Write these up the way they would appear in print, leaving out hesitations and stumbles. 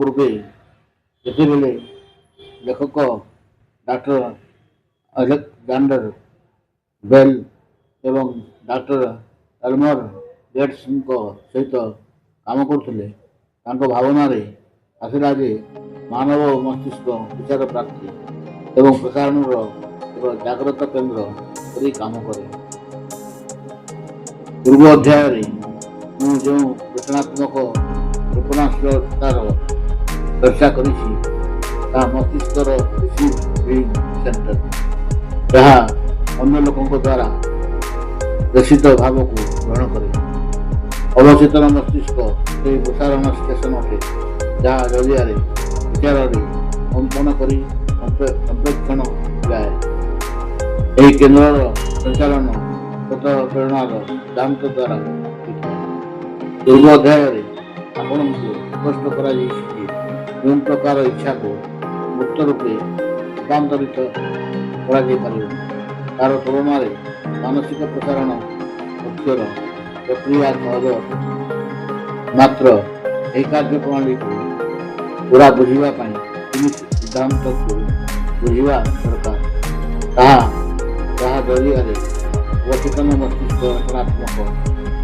ପୂର୍ବେ ଯେତେବେଳେ ଲେଖକ ଡାକ୍ତର ଆଲେକ୍ଜାଣ୍ଡର ବେଲ୍ ଏବଂ ଡାକ୍ତର ଏଲମର ଗେଟ୍ସଙ୍କ ସହିତ କାମ କରୁଥିଲେ, ତାଙ୍କ ଭାବନାରେ ଆସିଲା ଯେ ମାନବ ମସ୍ତିଷ୍କ ବିଚାର ପ୍ରାପ୍ତି ଏବଂ ପ୍ରସାରଣର ଏକ ଜାଗ୍ରତ କେନ୍ଦ୍ର ପରି କାମ କରେ। ପୂର୍ବ ଅଧ୍ୟାୟରେ ମୁଁ ଯେଉଁ ରଚନାତ୍ମକ କଳ୍ପନାଶୀଳତାର ଚର୍ଚ୍ଚା କରିଛି ତାହା ମସ୍ତିଷ୍କର ରିସିଭିଂ ସେଣ୍ଟର, ଯାହା ଅନ୍ୟ ଲୋକଙ୍କ ଦ୍ୱାରା ପ୍ରେଷିତ ଭାବକୁ ଗ୍ରହଣ କରେ। ଅବଚେତନ ମସ୍ତିଷ୍କ ସେହି ପ୍ରସାରଣ ଷ୍ଟେସନ ଅଟେ, ଯାହା ଜରିଆରେ ବିଚାରରେ କମ୍ପନ କରି ସମ୍ପ୍ରେକ୍ଷଣ ଯାଏ। ଏହି କେନ୍ଦ୍ରର ସଞ୍ଚାଳନ ସ୍ୱତଃ ପ୍ରେରଣାର ସିଦ୍ଧାନ୍ତ ଦ୍ୱାରା ହୋଇଥାଏ। ପୂର୍ବ ଅଧ୍ୟାୟରେ ଆପଣଙ୍କୁ ସ୍ପଷ୍ଟ କରାଯାଇଛି ଯେ ଯେଉଁ ପ୍ରକାର ଇଚ୍ଛାକୁ ମୁକ୍ତ ରୂପେ ରୂପାନ୍ତରିତ କରାଯାଇପାରିବ, ତାର ତୁଳନାରେ ମାନସିକ ପ୍ରସାରଣ ଲକ୍ଷ୍ୟର ପ୍ରକ୍ରିୟା ସହଜ ଅଟେ। ମାତ୍ର ଏହି କାର୍ଯ୍ୟପ୍ରଣାଳୀକୁ ପୁରା ବୁଝିବା ପାଇଁ ତିନି ସିଦ୍ଧାନ୍ତକୁ ବୁଝିବା ଦରକାର। ଯାହା ଜରିଆରେ ଅବଚେତନ ମସ୍ତିଷ୍କ ରଚନାତ୍ମକ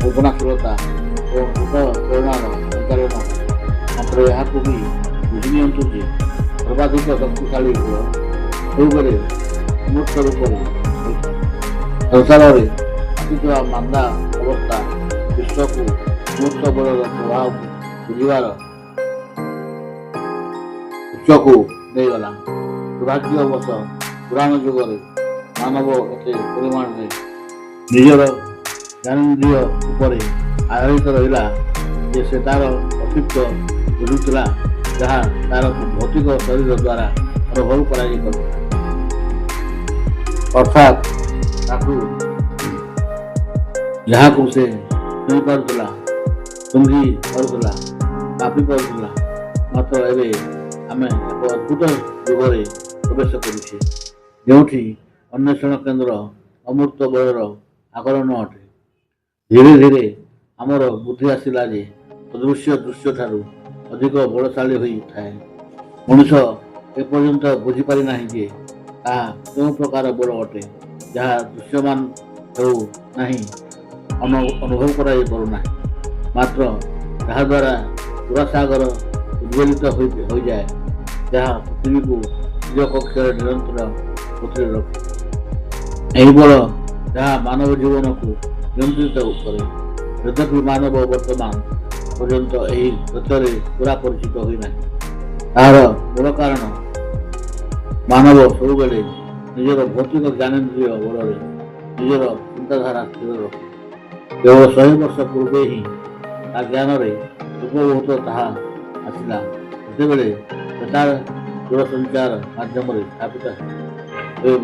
କଳ୍ପନାଶୀଳତା ଓ ଭୂତ ପ୍ରେରଣାର ସଞ୍ଚାଳନ ହୁଏ। ମାତ୍ର ଏହାକୁ ବି ବୁଝିନିଅନ୍ତୁ ଯେ ସର୍ବାଧିକ ଶକ୍ତିଶାଳୀ ବଳ ସବୁବେଳେ ଅମୂର୍ତ୍ତ ରୂପରେ ହୋଇଥାଏ। ସଂସାରରେ ଆସିଥିବା ମାନ୍ଦା ଅବସ୍ଥା ବିଶ୍ୱକୁ ଅମୂର୍ତ୍ତ ବଳର ପ୍ରଭାବକୁ ବୁଝିବାର ଉଚ୍ଚକୁ ନେଇଗଲା। ଦୁର୍ଭାଗ୍ୟବଶ ପୁରାଣ ଯୁଗରେ ମାନବ ଏତେ ପରିମାଣରେ ନିଜର ଜ୍ଞାନେନ୍ଦ୍ରିୟ ଉପରେ ଆଧାରିତ ରହିଲା ଯେ ସେ ତାର ଅସ୍ତିତ୍ୱ ବୁଝୁଥିଲା ଯାହା ତାର ଭୌତିକ ଶରୀର ଦ୍ୱାରା ଅନୁଭବ କରାଯାଇପାରୁଥିଲା, ଅର୍ଥାତ୍ ଯାହାକୁ ସେ ଛୁଇଁ ପାରୁଥିଲା, ଶୁଙ୍ଘି ପାରୁଥିଲା, ମାପି ପାରୁଥିଲା। ମାତ୍ର ଏବେ ଆମେ ଏକ ଅଦ୍ଭୁତ ଯୁଗରେ ପ୍ରବେଶ କରୁଛେ, ଯେଉଁଠି ଅନ୍ୱେଷଣ କେନ୍ଦ୍ର ଅମୂର୍ତ୍ତ ବଳର ଆକଳନ ଅଟେ। ଧୀରେ ଧୀରେ ଆମର ବୁଦ୍ଧି ଆସିଲା ଯେ ଅଦୃଶ୍ୟ ଦୃଶ୍ୟଠାରୁ ଅଧିକ ବଳଶାଳୀ ହୋଇଥାଏ। ମଣିଷ ଏପର୍ଯ୍ୟନ୍ତ ବୁଝିପାରି ନାହିଁ ଯେ ତାହା କେଉଁ ପ୍ରକାର ବଳ ଅଟେ, ଯାହା ଦୃଶ୍ୟମାନ ହେଉ ନାହିଁ, ଅନୁଭବ କରାଯାଇପାରୁନାହିଁ, ମାତ୍ର ଯାହାଦ୍ୱାରା ପୁରାସାଗର ଉଦ୍ବେଳିତ ହୋଇଯାଏ, ଯାହା ପୃଥିବୀକୁ ନିଜ କକ୍ଷରେ ନିରନ୍ତର ଗତିରେ ରଖେ। ଏହି ବଳ ଯାହା ମାନବ ଜୀବନକୁ ନିୟନ୍ତ୍ରିତ କରେ। ଯଦ୍ୟପି ମାନବ ବର୍ତ୍ତମାନ ପର୍ଯ୍ୟନ୍ତ ଏହି ତଥ୍ୟରେ ପୁରା ପରିଚିତ ହୋଇନାହିଁ, ତାହାର ମୂଳ କାରଣ ମାନବ ସବୁବେଳେ ନିଜର ଭୌତିକ ଜ୍ଞାନେନ୍ଦ୍ରିୟ ବଳରେ ନିଜର ଚିନ୍ତାଧାରା ସ୍ଥିର ରଖେ। କେବଳ 100 ବର୍ଷ ପୂର୍ବେ ହିଁ ତା ଜ୍ଞାନରେ ରୂପବୋଧ ତାହା ଆସିଲା, ଯେତେବେଳେ ବେତାର ଦୂରସଞ୍ଚାର ମାଧ୍ୟମରେ ସ୍ଥାପିତ ହେଲା। ଏବେ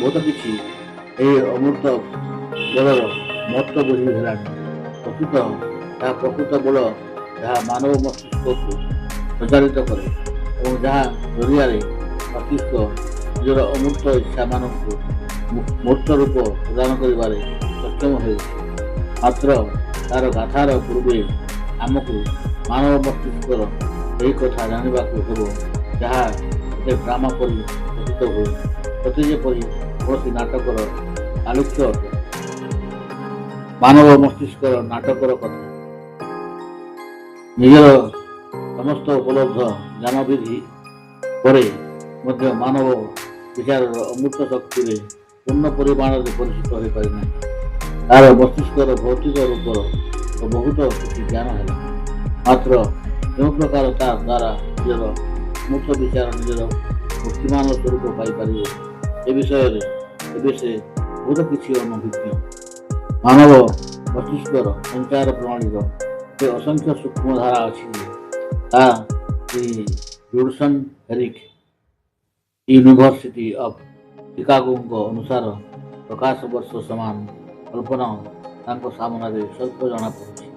ବହୁତ କିଛି ଏହି ଅମୂର୍ତ୍ତ ବଳର ମହତ୍ତ୍ୱ ବୁଝି ହେଲାଣି। ବସ୍ତୁତଃ ତାହା ପ୍ରକୃତ ବଳ ଯାହା ମାନବ ମସ୍ତିଷ୍କକୁ ସଞ୍ଚାଳିତ କରେ ଏବଂ ଯାହା ଜରିଆରେ ମସ୍ତିଷ୍କ ନିଜର ଅମୂର୍ତ୍ତ ଇଚ୍ଛାମାନଙ୍କୁ ମୂର୍ତ୍ତ ରୂପ ପ୍ରଦାନ କରିବାରେ ସକ୍ଷମ ହେଉଛି। ମାତ୍ର ତାର ଗାଥାର ପୂର୍ବେ ଆମକୁ ମାନବ ମସ୍ତିଷ୍କର ଏହି କଥା ଜାଣିବାକୁ ହେବ, ଯାହା ଗୋଟେ ଡ୍ରାମା ପରି ପ୍ରତୀତ ହୁଏ, ସତେ ଯେପରି କୌଣସି ନାଟକର ଆଲେଖ୍ୟ ଅଟେ। ମାନବ ମସ୍ତିଷ୍କର ନାଟକର କଥା। ନିଜର ସମସ୍ତ ଉପଲବ୍ଧ ଜ୍ଞାନବିଧି ପରେ ମଧ୍ୟ ମାନବ ବିଚାରର ଅମୂର୍ତ୍ତ ଶକ୍ତିରେ ପୂର୍ଣ୍ଣ ପରିମାଣରେ ପରିଚିତ ହୋଇପାରିନାହିଁ। ତାର ମସ୍ତିଷ୍କର ଭୌତିକ ରୂପର ତ ବହୁତ କିଛି ଜ୍ଞାନ ହେଲା, ମାତ୍ର ଯେଉଁ ପ୍ରକାର ତା ଦ୍ୱାରା ନିଜର ଅମୂର୍ତ୍ତ ବିଚାର ନିଜର ମୂର୍ତ୍ତିମାନ ସ୍ୱରୂପ ପାଇପାରିବ, ଏ ବିଷୟରେ ଏବେ ସେ ବହୁତ କିଛି ଅନଭିଜ୍ଞ। ମାନବ ମସ୍ତିଷ୍କର ସଞ୍ଚାର ପ୍ରଣାଳୀର ଯେ ଅସଂଖ୍ୟ ସୂକ୍ଷ୍ମ ଧାରା ଅଛି ଯେ ତାହା ସେହି ଜୁଡସନ୍ ହେରିକ୍ ୟୁନିଭର୍ସିଟି ଅଫ୍ ଚିକାଗୋଙ୍କ ଅନୁସାର ପ୍ରକାଶ ବର୍ଷ ସମାନ କଳ୍ପନା ତାଙ୍କ ସାମ୍ନାରେ ସ୍ୱଳ୍ପ ଜଣାପଡ଼ୁଛି।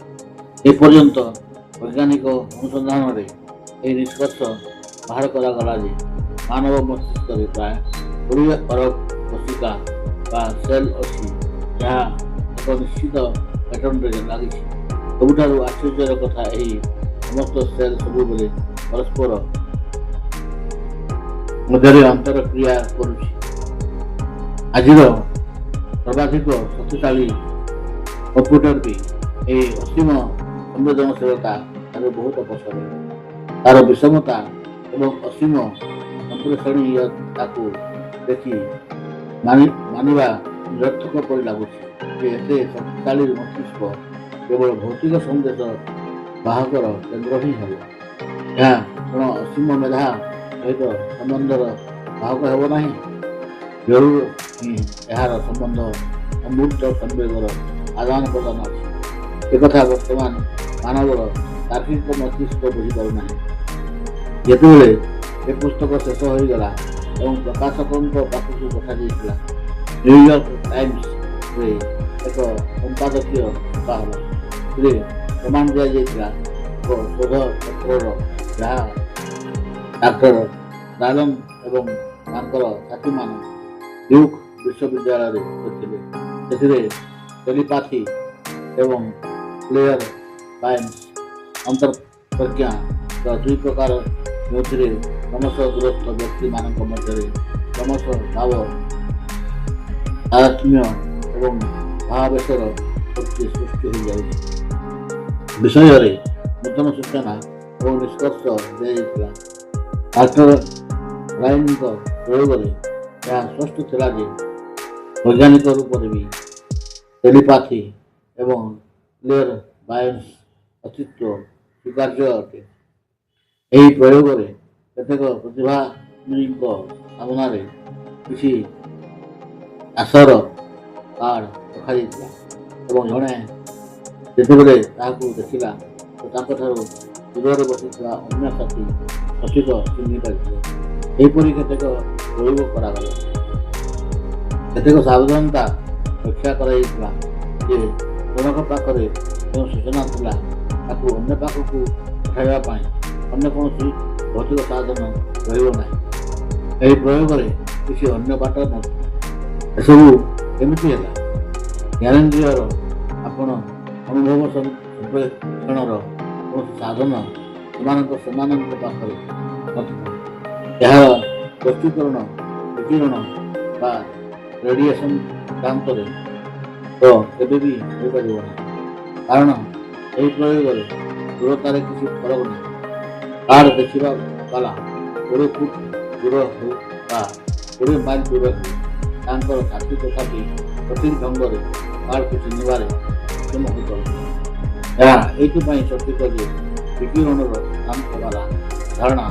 ଏପର୍ଯ୍ୟନ୍ତ ବୈଜ୍ଞାନିକ ଅନୁସନ୍ଧାନରେ ଏହି ନିଷ୍କର୍ଷ ବାହାର କରାଗଲା ଯେ ମାନବ ମସ୍ତିଷ୍କରେ ପ୍ରାୟ 20 ଅରବ କୋଶିକା ବା ସେଲ୍ ଅଛି, ଯାହା ଏକ ନିଶ୍ଚିତ ପ୍ୟାଟର୍ନରେ ଲାଗିଛି। ସବୁଠାରୁ ଆଶ୍ଚର୍ଯ୍ୟର କଥା, ଏହି ସମସ୍ତ ସେଲ୍ ସବୁବେଳେ परस्पर ମଧ୍ୟରେ ଅନ୍ତର କ୍ରିୟା କରୁଛି। ଆଜିର ସର୍ବାଧିକ ଶକ୍ତିଶାଳୀ କମ୍ପ୍ୟୁଟର ବି ଏହି ଅସୀମ ସମ୍ବେଦନଶୀଳତା ଠାରୁ ବହୁତ ପଛରେ। ତାର ବିଷମତା ଏବଂ ଅସୀମ ସମ୍ପ୍ରସାରଣୀୟତାକୁ ଦେଖି ମାନିବା ନିରର୍ଥକ ପରି ଲାଗୁଛି ଯେ ଏତେ ଶକ୍ତିଶାଳୀ ମସ୍ତିଷ୍କ କେବଳ ଭୌତିକ ସନ୍ଦେଶ ବାହକର କେନ୍ଦ୍ର ହିଁ ହେବ। ଏହା କ'ଣ ଅସୀମ ମେଧା ସହିତ ସମ୍ବନ୍ଧର ବାହକ ହେବ ନାହିଁ? ଜରୁର ହିଁ ଏହାର ସମ୍ବନ୍ଧ ଅମୂର୍ତ୍ତ ସମ୍ବେଗର ଆଦାନ ପ୍ରଦାନ ଅଛି। ଏକଥା ବର୍ତ୍ତମାନ ମାନବର ତାର୍କିକ ମସ୍ତିଷ୍କ ବୁଝିପାରୁନାହିଁ। ଯେତେବେଳେ ଏ ପୁସ୍ତକ ଶେଷ ହୋଇଗଲା ଏବଂ ପ୍ରକାଶକଙ୍କ ପାଖକୁ ପଠାଯାଇଥିଲା, ନ୍ୟୁୟର୍କ ଟାଇମ୍ସରେ ଏକ ସମ୍ପାଦକୀୟ ଛପା ହେଲା। ଏଥିରେ ପ୍ରମାଣ ଦିଆଯାଇଥିଲା ଏକ ଶୋଧପତ୍ରର ଯାହା ଡାକ୍ତର ଡାଲନ୍ ଏବଂ ତାଙ୍କର ସାଥୀମାନେ ଡ୍ୟୁକ୍ ବିଶ୍ୱବିଦ୍ୟାଳୟରେ କରିଥିଲେ। ସେଥିରେ ଟେଲିପାଥି ଏବଂ କ୍ଲେୟର ବାୟନ୍ସ ଅନ୍ତର୍ପ୍ରଜ୍ଞାର ଦୁଇ ପ୍ରକାର, ଯେଉଁଥିରେ କ୍ରମଶଃ ଦୂରସ୍ଥ ବ୍ୟକ୍ତିମାନଙ୍କ ମଧ୍ୟରେ କ୍ରମଶଃ ଭାବ ତାଦାତ୍ମ୍ୟ ଏବଂ ଭାବାବେଶର ଶକ୍ତି ସୃଷ୍ଟି ହୋଇଯାଉଛି ବିଷୟରେ ନୂତନ ସୂଚନା ଓ ନିଷ୍କର୍ଷ ଦିଆଯାଇଥିଲା। ଡାକ୍ତର ରାଇନ୍ଙ୍କ ପ୍ରୟୋଗରେ ଏହା ସ୍ପଷ୍ଟ ଥିଲା ଯେ ବୈଜ୍ଞାନିକ ରୂପରେ ବି ଟେଲିପାଥି ଏବଂ କ୍ଲେୟର ବାୟନ୍ସ ଅସ୍ତିତ୍ୱ ସ୍ୱୀକାର୍ଯ୍ୟ ଅଟେ। ଏହି ପ୍ରୟୋଗରେ କେତେକ ପ୍ରତିଭାମୀଙ୍କ ସାମନାରେ କିଛି ଆଶର କାର୍ଡ ରଖାଯାଇଥିଲା ଏବଂ ଜଣେ ଯେତେବେଳେ ତାହାକୁ ଦେଖିଲା ତ ତାଙ୍କଠାରୁ ଦୂରରେ ବସିଥିବା ଅନ୍ୟ ସାଥୀ ସଠିକ ଚିହ୍ନି ପାରିଥିଲେ। ଏହିପରି କେତେକ ପ୍ରୟୋଗ କରାଗଲା। କେତେକ ସାବଧାନତା ରକ୍ଷା କରାଯାଇଥିଲା ଯେ ଜଣକ ପାଖରେ ଯେଉଁ ସୂଚନା ଥିଲା ତାକୁ ଅନ୍ୟ ପାଖକୁ ପଠାଇବା ପାଇଁ ଅନ୍ୟ କୌଣସି ଭୌତିକ ସାଧନ ରହିବ ନାହିଁ। ଏହି ପ୍ରୟୋଗରେ କିଛି ଅନ୍ୟ ବାଟ ନଥିଲା। ଏସବୁ କେମିତି ହେଲା? ଜ୍ଞାନେନ୍ଦ୍ରିୟର ଆପଣ ଅନୁଭବ ସମ୍ପ୍ରେଷଣର କୌଣସି ସାଧନ ସେମାନଙ୍କ ପାଖରେ ନଥିଲା। ଏହାର ସ୍ପଷ୍ଟୀକରଣ ବିକିରଣ ବା ରେଡ଼ିଏସନ୍ ସିଦ୍ଧାନ୍ତରେ ତ କେବେ ବି ହୋଇପାରିବ ନାହିଁ, କାରଣ ଏହି ପ୍ରୟୋଗରେ ଦୂରତାରେ କିଛି ଫରକ ନାହିଁ। କାର୍ଡ ଦେଖିବା ବାଲା 20 ଫୁଟ ଦୂର ହେଉ ବା 20 ମାଇଲ ଦୂର ହେଉ, ତାଙ୍କର ସାଥୀ ତଥାପି ସଠିକ ଢଙ୍ଗରେ କାର୍ଡକୁ ଚିହ୍ନିବାରେ ସକ୍ଷମ ହୋଇପାରୁଛି। ଏହା ଏଇଥିପାଇଁ ସଠିକ ଯେ ବିକିରଣର ସିଦ୍ଧାନ୍ତ ବାଲା ଧାରଣା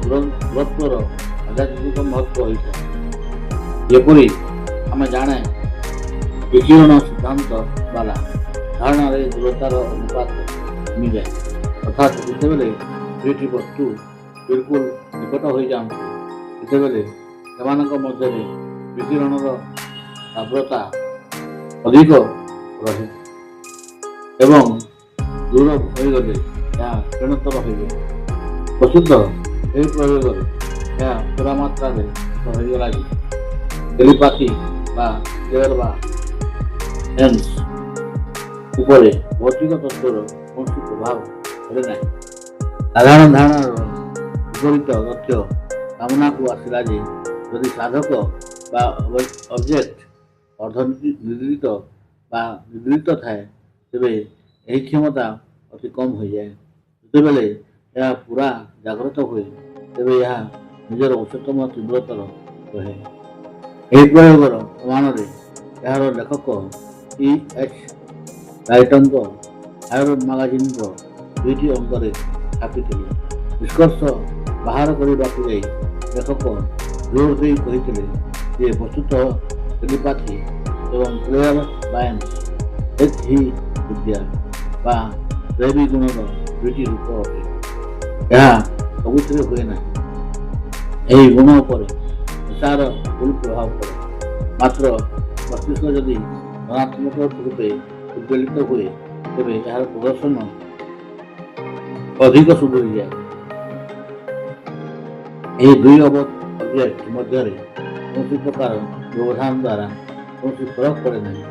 ଦୂରତ୍ୱର ଆଧ୍ୟାତ୍ମିକ ମହତ୍ଵ ହୋଇଥାଏ। ଯେପରି ଆମେ ଜାଣେ ବିକିରଣ ସିଦ୍ଧାନ୍ତ ବାଲା ଧାରଣାରେ ଦୂରତାର ଅନୁପାତ କମିଯାଏ, ଅର୍ଥାତ୍ ଯେତେବେଳେ ଦୁଇଟି ବସ୍ତୁ ବିଲକୁଲ ନିକଟ ହୋଇଯାଆନ୍ତି ସେତେବେଳେ ସେମାନଙ୍କ ମଧ୍ୟରେ ବିକିରଣର ତୀବ୍ରତା ଅଧିକ ରହେ ଏବଂ ଦୂର ହୋଇଗଲେ ଏହା କ୍ଷୀଣତର ହୋଇଯାଏ। ପ୍ରସିଦ୍ଧ ଏହି ପ୍ରୟୋଗରେ ଏହା ପୁରା ମାତ୍ରାରେ ହୋଇଗଲା ଯେ ଟେଲିପାଥି ବା କ୍ଲେୟର ବାୟନ୍ସ ଉପରେ ଭୌତିକ ତତ୍ତ୍ୱର କୌଣସି ପ୍ରଭାବ ପଡ଼େ ନାହିଁ। ସାଧାରଣ ଧାରଣାର ବିପରୀତ ତଥ୍ୟ ସାମ୍ନାକୁ ଆସିଲା ଯେ ଯଦି ସାଧକ ବା ଅବଜେକ୍ଟ ଅର୍ଦ୍ଧନିଦ୍ରିତ ବା ନିଦ୍ରିତ ଥାଏ ତେବେ ଏହି କ୍ଷମତା ଅତି କମ୍ ହୋଇଯାଏ। ଯେତେବେଳେ ଏହା ପୁରା ଜାଗ୍ରତ ହୁଏ ତେବେ ଏହା ନିଜର ଉଚ୍ଚତମ ତୀବ୍ରତାର ରହେ। ଏହି ପ୍ରୟୋଗର ପ୍ରମାଣରେ ଏହାର ଲେଖକ E.H. ରାଇଟଙ୍କ ହାୟର ମାଗାଜିନ୍ର 2ଟି ଅଙ୍କରେ ଛାପିଥିଲେ। ନିଷ୍କର୍ଷ ବାହାର କରିବାକୁ ଯାଇ ଲେଖକ ଜୋର ଦେଇ କହିଥିଲେ ଯେ ବସ୍ତୁତଃ ଟେଲିପାଥି ଏବଂ କ୍ଲେୟର ବାୟନ୍ସ ଏକ ହିଁ ବିଦ୍ୟା ବା ଦୈବୀ ଗୁଣର 2ଟି ରୂପ ଅଟେ। ଏହା ସବୁଥିରେ ହୁଏ ନାହିଁ। ଏହି ଗୁଣ ଉପରେ ନିଶାର ଭୁଲ ପ୍ରଭାବ ପଡ଼େ। ମାତ୍ର ମସ୍ତିଷ୍କ ଯଦି ଧନାତ୍ମକ ରୂପେ ଉଦ୍ବେଳିତ ହୁଏ ତେବେ ଏହାର ପ୍ରଦର୍ଶନ ଅଧିକ ସୁଧୁରିଯାଏ। ଏହି ଦୁଇ ଅବଜେକ୍ଟ ମଧ୍ୟରେ କୌଣସି ପ୍ରକାର ବ୍ୟବଧାନ ଦ୍ୱାରା କୌଣସି ଫରକ ପଡ଼େ ନାହିଁ।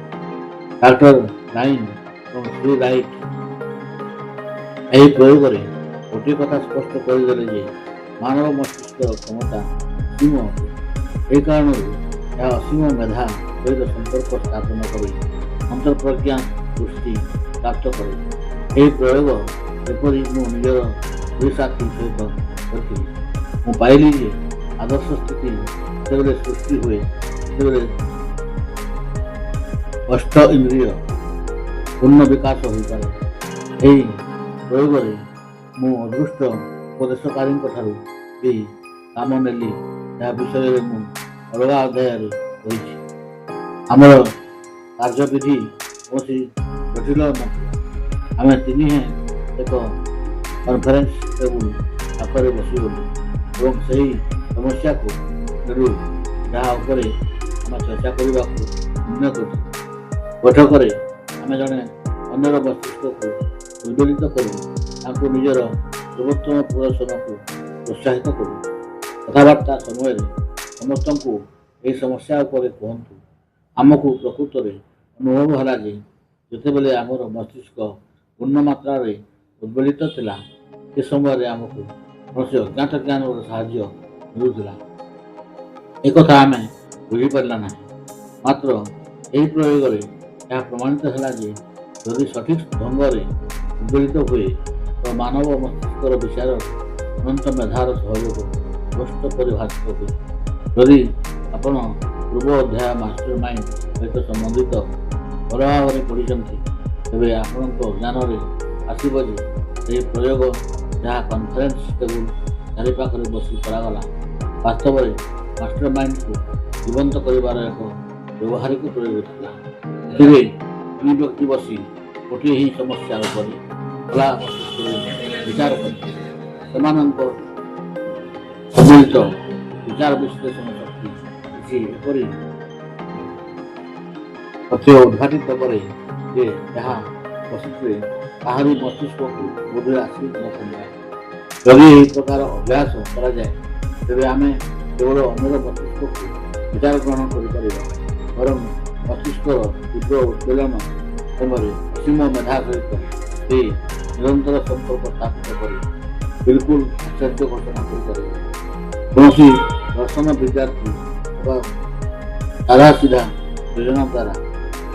ଡାକ୍ତର ରାଇନ୍ ଏବଂ ଶ୍ରୀ ରାଇଟ୍ ଏହି ପ୍ରୟୋଗରେ ଗୋଟିଏ କଥା ସ୍ପଷ୍ଟ କରିଦେଲେ ଯେ ମାନବ ମସ୍ତିଷ୍କର କ୍ଷମତା ଅସୀମ ଅଟେ। ଏହି କାରଣରୁ ଏହା ଅସୀମ ମେଧା ସହିତ ସମ୍ପର୍କ ସ୍ଥାପନ କରି ଅନ୍ତର୍ପ୍ରଜ୍ଞା ଦୃଷ୍ଟି ପ୍ରାପ୍ତ କରେ। ଏହି ପ୍ରୟୋଗ ଯେପରି ମୁଁ ନିଜର ଦୁଇ ସାଥୀ ସହିତ କରିଥିଲି। ମୁଁ ପାଇଲି ଯେ ଆଦର୍ଶ ସ୍ଥିତି ଯେତେବେଳେ ସୃଷ୍ଟି ହୁଏ ସେତେବେଳେ ଅଷ୍ଟ ଇନ୍ଦ୍ରିୟ ପୂର୍ଣ୍ଣ ବିକାଶ ହୋଇପାରେ। ଏହି ପ୍ରୟୋଗରେ ମୁଁ ଅଦୃଷ୍ଟ ଉପଦେଶକାରୀଙ୍କ ଠାରୁ ଏହି କାମ ନେଲି, ଯାହା ବିଷୟରେ ମୁଁ ଅଲଗା ଅଧ୍ୟାୟରେ କହିଛି। ଆମର କାର୍ଯ୍ୟବିଧି କୌଣସି ଜଟିଳ ନଥିଲା। ଆମେ ତିନିହେଁ ଏକ କନଫରେନ୍ସ ଟେବୁଲ ପାଖରେ ବସିଗଲୁ ଏବଂ ସେହି ସମସ୍ୟାକୁ ନେଲୁ ଯାହା ଉପରେ ଆମେ ଚର୍ଚ୍ଚା କରିବାକୁ ନିର୍ଣ୍ଣୟ କରିଥିଲୁ। ବୈଠକରେ ଆମେ ଜଣେ ଅନ୍ୟର ମସ୍ତିଷ୍କକୁ ଉଦ୍ବେଳିତ କରି ତାଙ୍କୁ ନିଜର ସର୍ବୋତ୍ତମ ପ୍ରଦର୍ଶନକୁ ପ୍ରୋତ୍ସାହିତ କରୁ। କଥାବାର୍ତ୍ତା ସମୟରେ ସମସ୍ତଙ୍କୁ ଏହି ସମସ୍ୟା ଉପରେ କୁହନ୍ତୁ। ଆମକୁ ପ୍ରକୃତରେ ଅନୁଭବ ହେଲା ଯେ ଯେତେବେଳେ ଆମର ମସ୍ତିଷ୍କ ପୂର୍ଣ୍ଣ ମାତ୍ରାରେ ଉଦ୍ବେଳିତ ଥିଲା ସେ ସମୟରେ ଆମକୁ କୌଣସି ଅଜ୍ଞାତ ଜ୍ଞାନର ସାହାଯ୍ୟ ମିଳୁଥିଲା। ଏକଥା ଆମେ ବୁଝିପାରିଲା ନାହିଁ। ମାତ୍ର ଏହି ପ୍ରୟୋଗରେ ଏହା ପ୍ରମାଣିତ ହେଲା ଯେ ଯଦି ସଠିକ୍ ଢଙ୍ଗରେ ଉଦ୍ବେଳିତ ହୁଏ ତ ମାନବ ମସ୍ତିଷ୍କର ବିଚାର ଅନନ୍ତ ମେଧାର ସହଯୋଗ ସ୍ପଷ୍ଟ ପରିଭାଷିତ ହୁଏ। ଯଦି ଆପଣ ପୂର୍ବ ଅଧ୍ୟାୟ ମାଷ୍ଟର ମାଇଣ୍ଡ ସହିତ ସମ୍ବନ୍ଧିତ ଭଲ ଭାବରେ ପଢ଼ିଛନ୍ତି ତେବେ ଆପଣଙ୍କ ଜ୍ଞାନରେ ଆସିବ ଯେ ଏହି ପ୍ରୟୋଗ ଯାହା କନଫରେନ୍ସ ଟେବୁଲ ଚାରିପାଖରେ ବସି କରାଗଲା ବାସ୍ତବରେ ମାଷ୍ଟର ମାଇଣ୍ଡକୁ ଜୀବନ୍ତ କରିବାର ଏକ ବ୍ୟବହାରିକ ପ୍ରୟୋଗ ଥିଲା। ଏଥିରେ ଦୁଇ ବ୍ୟକ୍ତି ବସି ଗୋଟିଏ ହିଁ ସମସ୍ୟା ଉପରେ ଖୋଲା ମସ୍ତିଷ୍କରେ ବିଚାର କରିଥିଲେ। ସେମାନଙ୍କ ସମ୍ମିଳିତ ବିଚାର ବିଶ୍ଳେଷଣ ଶକ୍ତି କିଛି ଏପରି ତଥ୍ୟ ଉଦ୍ଘାଟିତ କରେ ଯେ ଯାହା ବସିଥିଲେ କାହାରି ମସ୍ତିଷ୍କକୁ ବୋଧହୁଏ ଆସି ନଥାନ୍ତା। ଯଦି ଏହି ପ୍ରକାର ଅଭ୍ୟାସ କରାଯାଏ ତେବେ ଆମେ କେବଳ ଅନ୍ୟର ମସ୍ତିଷ୍କକୁ ବିଚାର ଗ୍ରହଣ କରିପାରିବା ବରଂ ମସ୍ତିଷ୍କର ତୀବ୍ର ଉତ୍ତେଜନା ସମୟରେ ଅସୀମ ମେଧା ସହିତ ସେ ନିରନ୍ତର ସମ୍ପର୍କ ସ୍ଥାପିତ କରି ବିଲକୁଲ ଆଶ୍ଚର୍ଯ୍ୟ ଘୋଷଣା କରିପାରିବେ। କୌଣସି ଦର୍ଶନ ବିଦ୍ୟାର୍ଥୀ ବା ସାଧାସିଧା ଯୋଜନା ଦ୍ୱାରା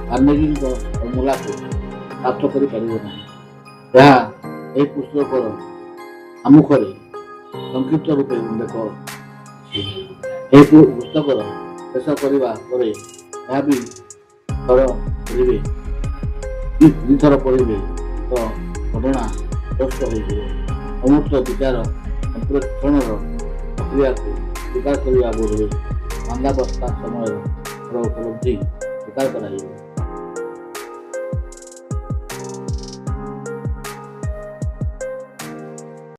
କାର୍ନେଗୀଙ୍କ ଫର୍ମୁଲାକୁ ପ୍ରାପ୍ତ କରିପାରିବ ନାହିଁ। ଏହା ଏହି ପୁସ୍ତକର ସମ୍ମୁଖରେ ସଂକ୍ଷିପ୍ତ ରୂପେ ଉଲ୍ଲେଖ ଅଛି। ଏହି ପୁସ୍ତକର ଶେଷ କରିବା ପରେ ଏହା ବି ପଢ଼ିବେ ଦୁଇଥର ପଢ଼ିବେ ତ ଘଟଣା ସ୍ପଷ୍ଟ ହୋଇଯିବ। ଅମୂର୍ତ୍ତ ବିଚାର ସମ୍ପ୍ରେକ୍ଷଣର ପ୍ରକ୍ରିୟାକୁ ସ୍ୱୀକାର କରିବା ବୋଧହୁଏ ମାନ୍ଦାବସ୍ଥା ସମୟର ଉପଲବ୍ଧି ସ୍ୱୀକାର କରାଯିବ।